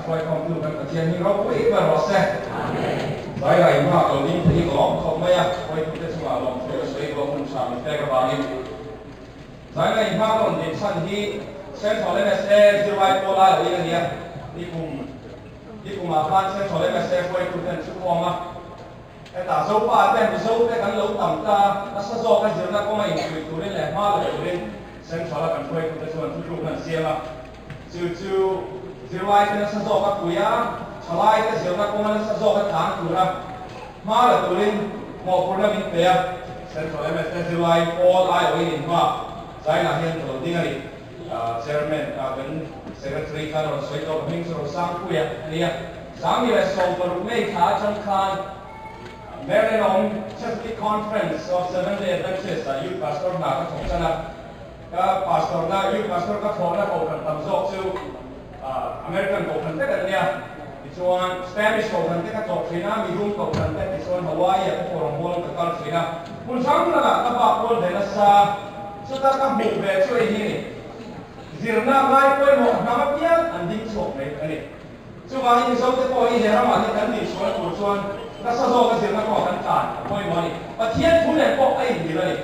ช่วยความรู้กันเทียนนี้เราคุยกันรอเซ่หลายหลายมากเราดิ้นที่กลองเขาไม่อยากคุยกันสมาลองช่วยช่วยลงมุนชามิเตกบาลีหลายหลายมากเราดิ้นชั้นที่เส้นทอเลเมสเอจิวายโพลาอะไรอย่างเงี้ยที่ผมมาผ่านเส้นทอเลเมสเอคุยกันชุดวงอ่ะแต่ตาโซ่ป้าเป็นโซ่แต่กันเราต่ำตาแล้วโซ่กันเดี๋ยวนักก็ไม่คุยตัวนี้แหละมากเลยตัวนี้เส้นทอเลกันคุยกันชวนทุกคนเสียละจู่ๆจิวายเป็นโซ่กับคุยอ่ะชลายแต่เดี๋ยวนักก็มันโซ่กับทางตัวนะมาเลยตัวนี้หมอพูดแล้วมีเปรียบเส้นทอเลเมสเอจิวายโพลาอะไรอย่างเงี้ยใจหนักเห็นตัวนี้ไงchairman ben secretary kan or soi to hing so sang puya nia sang ni so por me kha cham khan Maryland on Chesapeake conference of 7-day Adventist youth pastor na ka thong chana ka pastor na youth pastor ka thong na ko kan tam zo chu American ko kan te kan nia chuan Spanish ko kan te ka thok thina mi rum ko kan te chuan Hawaii ko rong hol ka kal thina mun sang na ka ba ko de na sa so ta ka mu ve chu hi ni zirna ngai koi mo nama pia anding chok nei ani chu wa hi so te ko hi hera ma ni kan ni chuan ko chuan ka sa zo ka zirna ko kan kan koi mo ni pathian thu ne ko ai ni la ni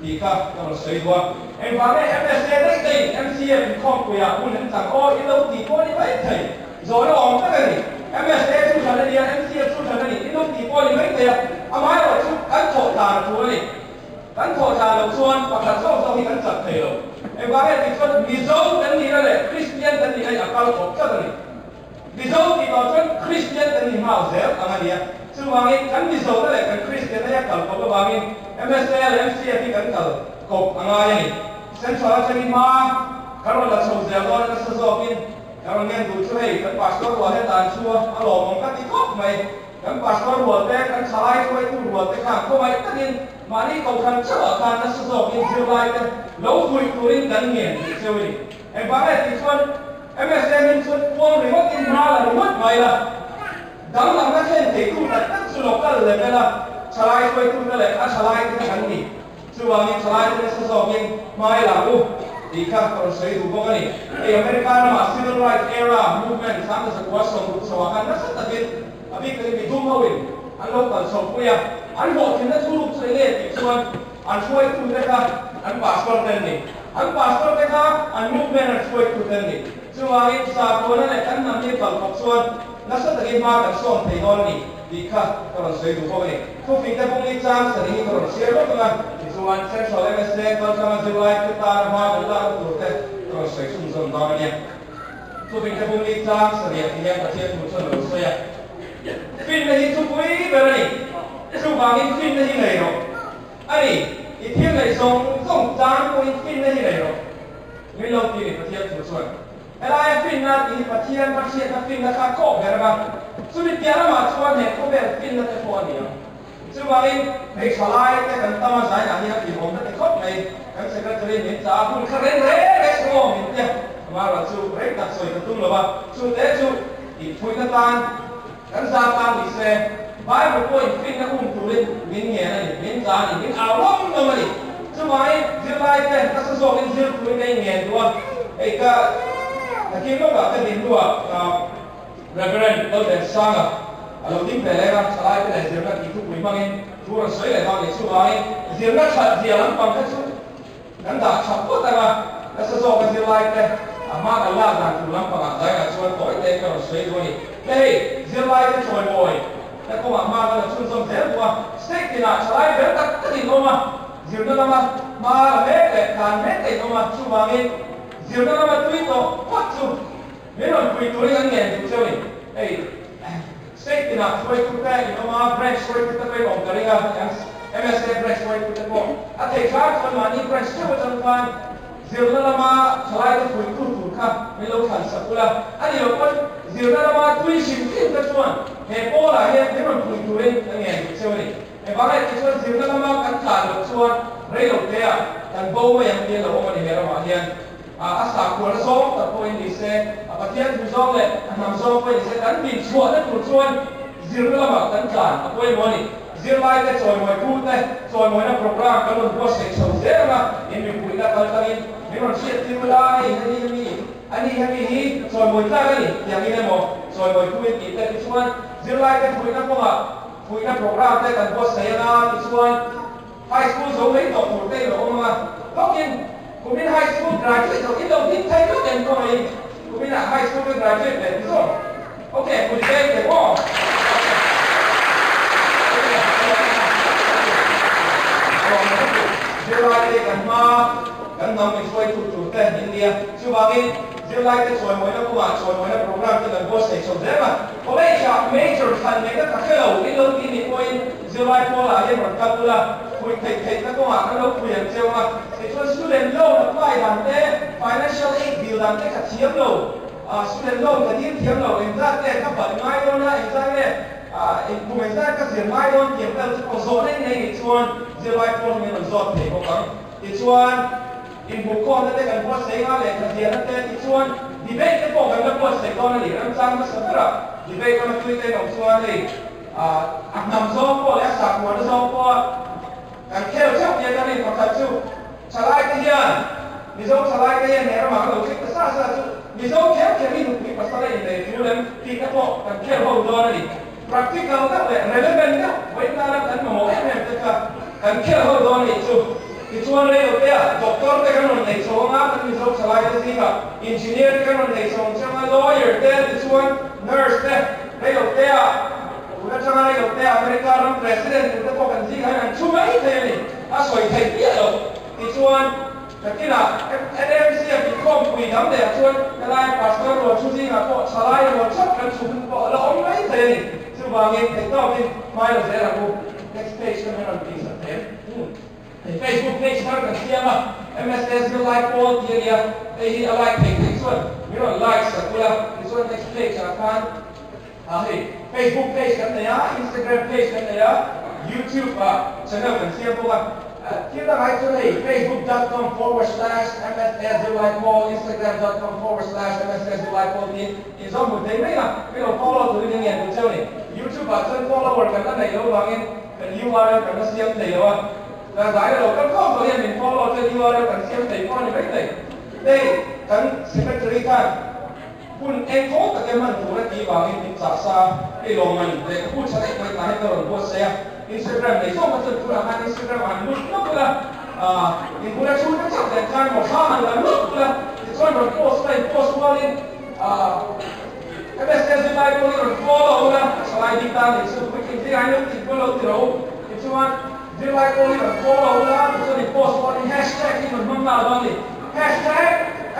ti ka ko sei wa en wa ne MSA dai dai MCA bi khom ko ya un han ta ko i lo ti ko ni bai thai zo lo ong ta ni MSA chu than ni MCA chu than ni i lo ti ko ni bai thai amai lo chu kan tho ta chu ni kan tho ta lo chuan pa ka so so hi kan chak thai lo em qua cái chuyện Mizo tên gì đó là Christian tên gì là cao học chất này Mizo thì nói chuyện Christian tên gì màu dẻo thằng này chứ mà cái Mizo đó là cái Christian đấy cao học các bạn MSL MCA thì cái cao học thằng này sen cho nó chơi ma cái đó là sầu dẻo đó là sầu dẻo kia cái đó nghe đủ chơi cái pastor của hết đàn chua alo mong cái tiktok mày cái pastor của thế cái salai của cái của thế khác không ai tất nhiên mà đi cầu khăn chắc ở khăn nó sầu dẻo kia chưa lại cái lâu vui tuổi gần nghiền chơi đi em bảo này thì xuân em là xem nên xuân buông thì mất tiền ra là mất mày là đắng làm cái chuyện thì cũng là tất sự lộc cái là là salai quay cũng là ăn salai cái thằng gì chứ mà mình salai cái sơ sọ mình mai là luôn thì khác còn xây đủ có cái này thì America mà civil rights era movement sáng là quá sống sống ăn nó rất là biết à biết cái bị thung hậu anh lúc còn sống bây giờ anh bỏ thì nó thu lục xây lên thì xuân anhช่วยคุณได้ค่ะอันปาสปอร์ตนี่อันปาสปอร์ตได้ค่ะอันมูฟเมนต์ช่วยคุณได้นี่ช่วงนี้สากลนั่นแหละกันนำที่ฝั่งของส่วนนักศึกษามากันส่วนที่นอนนี่ดีค่ะก็เราช่วยดูเขาเนี่ยทุกสิ่งที่พวกนี้จ้างสิ่งนี้ก็เราเชื่อว่ากันส่วนเส้นสายเมสเซนก็จะมาจุดไล่ติดตามมาเป็นล่าสุดแต่ก็เราช่วยสุ่มส่งตอนนี้ทุกสิ่งที่พวกนี้จ้างสิ่งนี้ที่ยังประเทศมุสลิมเราช่วยฟินในที่ทุกวีแบบนี้ช่วงนี้ฟินในที่ไหนหรออันนี้อีเทียนในส่งจานกูอีฟินในที่ไหนหรอไม่ลงที่นี่ประเทศมุสลิมอะไรฟินนะอีประเทศฟินนะครับก็แบบว่าสุดที่เดียวมาชวนเนี่ยเขาแบบฟินนะแต่พอเนี่ยซึ่งว่าในสลายแต่กันตั้งมาสายอย่างนี้ที่ผมได้ครบในการเสกตรีเนี่ยจ้าคุณคาร์เรนเร่เร่สโมเนี่ยมาเราชูเร่ตัดสวยกระตุ้นหรือว่าชูเตชูอีทุยกระตันกันซาตันอีเซ่ไปบุกไปฟินนะคุณตุลินมินเงี้ยนี่มินจานี่มินอารมณ์ตัวมันซึ่งว่าจิลายแต่ถ้าสอบเป็นจิลตุลินในเงี้ยตัวไอ้ก็ตะกี้ก็แบบเป็นตัวReverend เราเป็นช่างเราทิ้งไปเลยนะสลายไปเลยเดี๋ยวนักที่ทุกคนมั่งเองทุกคนสวยเลยบางอย่างช่วยเดี๋ยวนักขัดเดี๋ยวนักบังคับช่วยนั่นด่าขับก็แต่ว่าแล้วสอบเป็นสลายไปอามากันล่ากันทุลังบังใจกันช่วยต่อยเด็กก็สวยด้วยเฮ้ยสลายไปช่วยบ่อยแล้วก็อามากันช่วยส่งเสียตัวสเต็กที่น่ะสลายไปตัดติดลงมาเดี๋ยวนั้นมาเม็ดแต่การเม็ดติดลงมาช่วยบางอย่างเดี๋ยวนั้นมาตุ้ยโตพัดช่วยไม่ต้องคุยตัวนี้กันเงี้ยดูเจ้านี่เฮ้ยสเต็กที่น่ะช่วยทุกแต่อีกมาแบรนด์ช่วยทุกแต่ไปบอกกันเลยครับMSA แบรนด์ช่วยทุกแต่บอกอาทิตย์ช้าคนมานี่แบรนด์ช่วยจังหวะเดี๋ยวนั้นมาสลายจะคุยตู้ถูกครับไม่รู้ขันสักกุลาอันนี้เราคนเดี๋ยวนั้นมาตุ้ยชิมที่จะชวนเฮ้ยโป้ล่ะเฮ้ยไม่ต้องคุยตัวนี้กันเงี้ยดูเจ้านี่ไอ้บ้านไอ้ที่ชวนเดี๋ยวนั้นมากันขาดเราชวนเรื่องเราเดียกันโบ้ไม่ยังเดียเราไม่ได้เรามาเฮียนasal kuala zong tapi ini se apatian zong le nam zong pun se kan bin chuan dan chuan zir la ba kan kan apa yang moni zir lai ke choi moi pu te choi moi na program kan lo se chou se ma in mi pui na kal kal in mi ron siat ti lai ni anh đi hay đi rồi mồi ra cái gìอย่างนี้เลยหมดrồi mồiคุยติดแต่ที่ชวนเรื่องไรก็คุยนักว่าคุยนักโปรแกรมแต่กันบอสเสียนะที่ชวนไฮสคูลส่งให้ตกหมดได้หรอมาเขากินผมเป็นไฮสคูลกราจุดที่เราทิ้งไทยก็เต็มตัวเองผมเป็นไฮสคูลกราจุดเป็นที่สุดโอเคคุณเจ๊เดี๋ยวว่าเรื่องไรกันมากันนำไปช่วยทุกๆแต่อินเดียช่วยบางทีเรื่องไรก็ช่วยมวยนักว่าช่วยมวยนักโปรแกรมที่กันบอสเสียชมเด็กมาเพราะว่าจาก major ทันเนี่ยก็ตักเราที่เราที่นี่คุยเรื่องไรพอละยังเหมือนกันตัวละคุยเทคนักว่ากันเราคุยอย่างเจ้ามาไอ้ช่วย student loan นักว่าดันเต้ financial aid bill ดันเต้กับเทียมเราstudent loan กับที่เทียมเราเองได้แต่ก็บัตรไม่โดนนะเองได้เนี่ยบุเมนได้ก็เสียไม่โดนเกี่ยวกับโซนในส่วนเรื่องไรพอเนี่ยมันสอดเทพกัน ที่ชวนอินบุคคลนั่นเองกันพวกเสียงอะไรกันเสียนั่นเองที่ชวนดีเบตที่พวกกันพวกเสียงตอนนี้เราจำมาสักระดีเบตกันคุยกันของชวนเลยนำซ้อมพวกและสักวันซ้อมพวกกันแค่เช่าเดียวกันนี่ของกันชูฉลาดกันยันมิโซฉลาดกันยันเนี่ยเรามาเราคิดภาษาชูมิโซแค่นี้ดูมีภาษาอะไรในที่เราที่กันพวกกันแค่พวกตัวนี้ practical ก็เลย relevant ก็ไว้นานแล้วกันมาโม่เนี่ยจะกันแค่พวกตัวนี้ชูที่ชวนเลยโอเคอะด็อกเตอร์ที่กันหนุนในช่วงนั้นที่ชอบสลายที่กับอินจิเนียร์ที่กันหนุนในช่วงช่างลอเยอร์ที่ชวนเนอร์สที่เลยโอเคอะคุณช่างเลยโอเคอเมริกาลำประธานที่พวกกันที่กันช่วยเท่านี้สวยเท่ดีอ่ะที่ชวนแต่ที่น่ะNMCที่ข้อมูลทำเดี๋ยวชวนอะไรพาสเตอร์เราช่วยกับพวกสลายเราชอบกันช่วยพวกเราไม่เท่นี้ซึ่งบางทีที่ต้องที่ไม่เราเสียเรา next page ก็ไม่ต้องพิจารณาFacebook page ท่านกันเสียมา MSS มี like all ที่นี่ไอ้ที่ like page ที่ส่วนมีเรา like สักตัวที่ส่วน next page นะครับFacebook page กันเนี่ย Instagram page กันเนี่ย YouTube channel กันเสียพวกที่ตั้งไว้ที่ facebook.com/mss.like Instagram.com/mss.like นี่อีกสองหมดเลยไหมล่ะไม่เรา follow ตัวนี้เนี่ยตัวเจ้านี่ YouTube ฉัน follower กันนั่นไหนเราบางทีเป็น URL กันนั่นเสียงไหนเราแต่หลายเราก็เข้าตัวนี้เป็น follow จะ URL กันเสียงไหนพอนี่ไม่ได้ได้กัน secretary กันคุณเองเขาแต่แกมันถูกแล้วที่บางทีเป็นสาสาไอ้ลงมันเลยพูดชัดเจนให้ตลอดว่าเสีย Instagram ในช่วงมันจะพูดอะไร Instagram มันลุกลุกเลยอินพูดช่วยกันจับแต่การหมดข้ามันเลยลุกเลยที่ช่วยมันโพสต์ไปโพสต์ว่านี่MSS ที่ไปคนนี้มัน follow นะสไลด์ดีตาเนี่ยสุดไม่กินที่ไหนนึกถึง follow ที่เราที่ช่วยที่ไปคนนี้มัน follow นะที่ช่วยโพสต์ว่านี่ hashtag ที่มันมั่งมาบ้างนี่ hashtag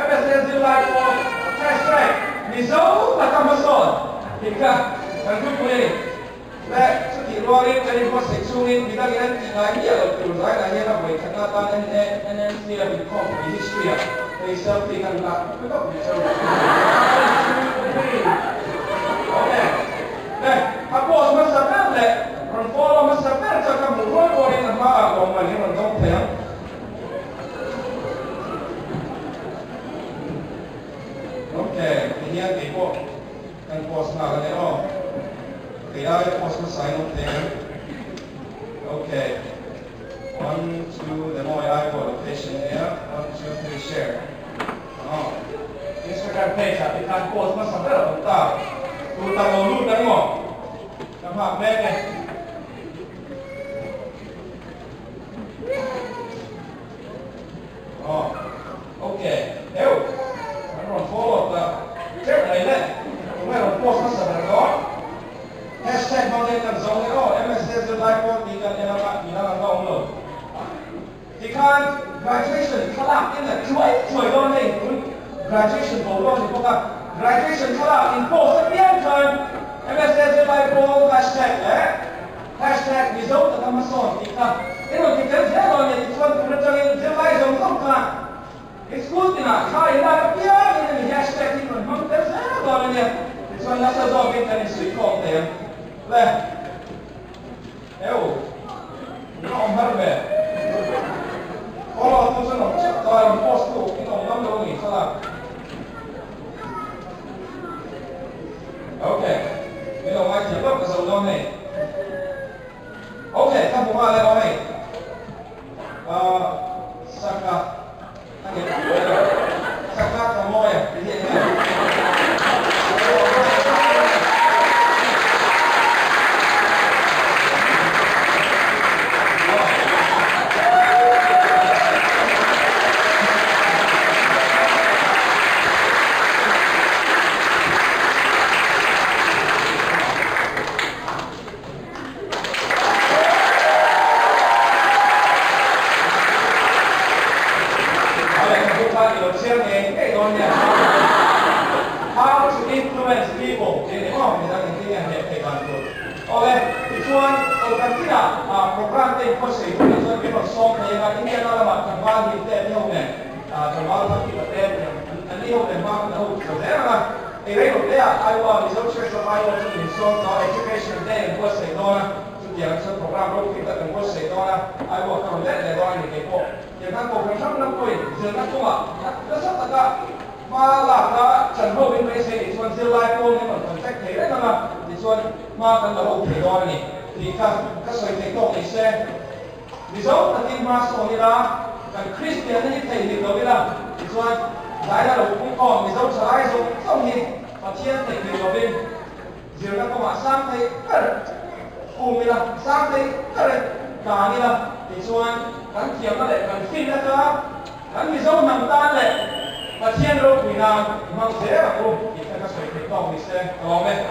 MSS ที่ไปคน hashtag มิโซและคำสอนเห็นกันกันทุกคนเลยและสุดที่เราเรียนกันว่าเซ็กชวลนี่มีตั้งแต่ที่ไหนเนี่ยเราดูได้ไหนเนี่ยเราไปขนาดนั้นNNC เราเป็นข้อมูล history ในเซลล์ที่กันละไม่ต้องมีเซลล์โอเคเนี่ยถ้าโพสต์มาสักนั่นแหละมัน follow มาสักนั่นจะทำรู้ว่าเนี่ยมันมาลงมาเนี่ยมันต้องแพงโอเคทีนี้ไอ้พวกกันโพสต์มากันเนี่ยอ๋อKaya post mo sign up there. Okay. 1, 2, the more I put location there. 1, 2, 3, share. Instagram page ที่การโพสต์มาสำเร็จผมตาดูตามรูปนั้นหมดน้ำผักแม่ไงโอเคเดี๋ยวมันรอน follow แล้วเจ็บอะไรเนี่ยผมให้เราโพสต์มาสำเร็จก่อนHashtag บางทีกันส่งเลยMSS จะไลฟ์ว่ามีกันเนี่ยนะครับมีแล้วก็องค์เลยที่การ graduation ขลังนี่ช่วยโดนเองคุณ graduation ผมรู้ที่พวกกับ graduation ขลังอินโพสต์เพียงกัน MSS จะไลฟ์ว่า hashtag และ hashtag มีส่งแต่ทำมาสอนที่กันนี่เราที่กันเจ้าเราเนี่ยที่ชวนคุณจะไลฟ์ส่งส่งกัน it's good นะใช่ได้ก็เพียงนี่มี hashtag ที่มันมันเจ้าเราเนี่ยที่ชวนนักศึกษาเป็นกันในสุดของเต็มเลยน้องมาแบบพอเราตัวสนุกจับตาโพสต์ถูกที่น้องน้ำลงอีกครั้งโอเคไม่ต้องมาเขียนแบบกระสุนน้องนี่โอเคถ้าผมว่าอะไรเอาให้สักกะตั้งแต่สักกะขโมยที่เห็น influence people thì họ người ta thì cái hệ thể bản rồi ok thì chuan ở cái kia là program tên có sử dụng là chuan cái một số này là những cái là mặt thằng ba thì tên như này thằng ba là cái tên anh đi học để mà nó học rồi đấy là thì đấy lúc đấy I want is also so I want to install the education day in course này đó chúng ta sẽ program đâu thì tận course này đó I want to let để đó những cái bộ những cái bộ trong năm tuổi giờ các cô ạ nó rất là cả mà làm ra trần hậu bên đây sẽ chuan still life cô nên còn cách thế đấy mà thì chuan mà cần là hậu thể đó này thì các sợi thể tổ này sẽ vì dấu là tin mà số như là cái Christian này thể hiện đó là thì chuan lại là cũng còn vì dấu trở lại rồi không gì và thiên thể hiện đó bên giờ các cô ạ sang thấy cùng là sang thấy cả như là thì chuan gắn kiếm nó để cần phim ra cơ gắn vì dấu nằm ta để và thiên đâu vì nào mang thế là cô thì các sợi thể tổ này sẽ có mẹ